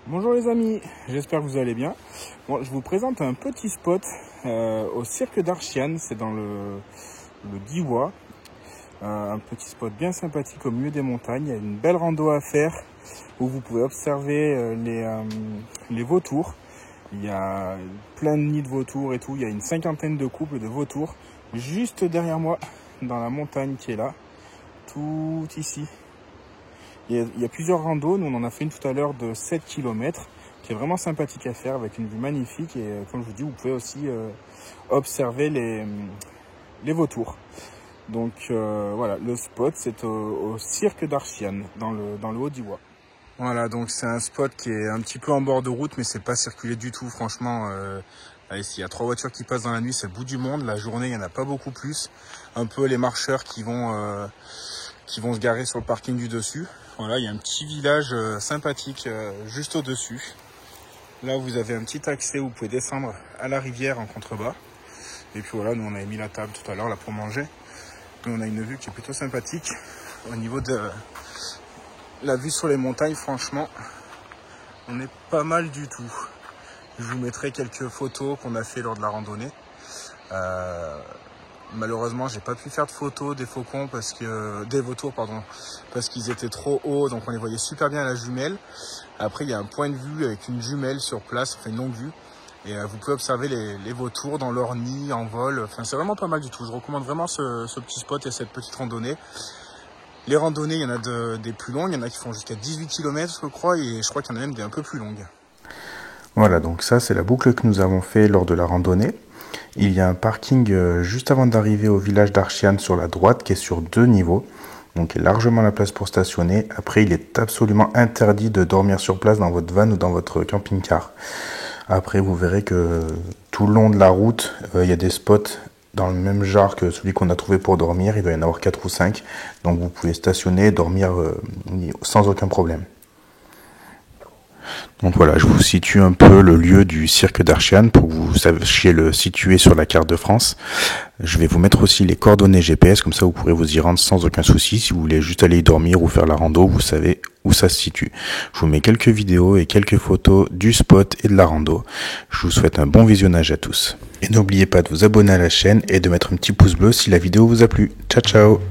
Bonjour les amis, j'espère que vous allez bien. Bon, je vous présente un petit spot au cirque d'Archiane, c'est dans le Diois. Un petit spot bien sympathique au milieu des montagnes. Il y a une belle rando à faire où vous pouvez observer les vautours. Il y a plein de nids de vautours et tout. Il y a une cinquantaine de couples de vautours juste derrière moi dans la montagne qui est là, tout ici. Il y a plusieurs randos, nous on en a fait une tout à l'heure de 7 km, qui est vraiment sympathique à faire avec une vue magnifique et comme je vous dis, vous pouvez aussi observer les vautours. Donc voilà, le spot c'est au cirque d'Archiane, dans le Haut-Diois. Voilà, donc c'est un spot qui est un petit peu en bord de route, mais c'est pas circulé du tout, franchement. Allez, s'il y a 3 voitures qui passent dans la nuit, c'est le bout du monde. La journée, il n'y en a pas beaucoup plus. Un peu les marcheurs qui vont se garer sur le parking du dessus. Voilà, il y a un petit village sympathique juste au-dessus. Là, vous avez un petit accès où vous pouvez descendre à la rivière en contrebas. Et puis voilà, nous on avait mis la table tout à l'heure là pour manger. Et on a une vue qui est plutôt sympathique. Au niveau de la vue sur les montagnes, franchement, on est pas mal du tout. Je vous mettrai quelques photos qu'on a fait lors de la randonnée. Malheureusement, j'ai pas pu faire de photos des faucons des vautours, parce qu'ils étaient trop hauts, donc on les voyait super bien à la jumelle. Après, il y a un point de vue avec une jumelle sur place, enfin une longue vue, et vous pouvez observer les vautours dans leur nid, en vol. Enfin, c'est vraiment pas mal du tout. Je recommande vraiment ce petit spot et cette petite randonnée. Les randonnées, il y en a des plus longues, il y en a qui font jusqu'à 18 km, je crois, et je crois qu'il y en a même des un peu plus longues. Voilà, donc ça c'est la boucle que nous avons fait lors de la randonnée. Il y a un parking juste avant d'arriver au village d'Archiane sur la droite qui est sur 2 niveaux. Donc il y a largement la place pour stationner. Après, il est absolument interdit de dormir sur place dans votre van ou dans votre camping-car. Après, vous verrez que tout le long de la route, il y a des spots dans le même genre que celui qu'on a trouvé pour dormir. Il doit y en avoir 4 ou 5. Donc vous pouvez stationner et dormir sans aucun problème. Donc voilà, je vous situe un peu le lieu du cirque d'Archiane pour que vous sachiez le situer sur la carte de France. Je vais vous mettre aussi les coordonnées GPS, comme ça vous pourrez vous y rendre sans aucun souci. Si vous voulez juste aller y dormir ou faire la rando, vous savez où ça se situe. Je vous mets quelques vidéos et quelques photos du spot et de la rando. Je vous souhaite un bon visionnage à tous. Et n'oubliez pas de vous abonner à la chaîne et de mettre un petit pouce bleu si la vidéo vous a plu. Ciao ciao!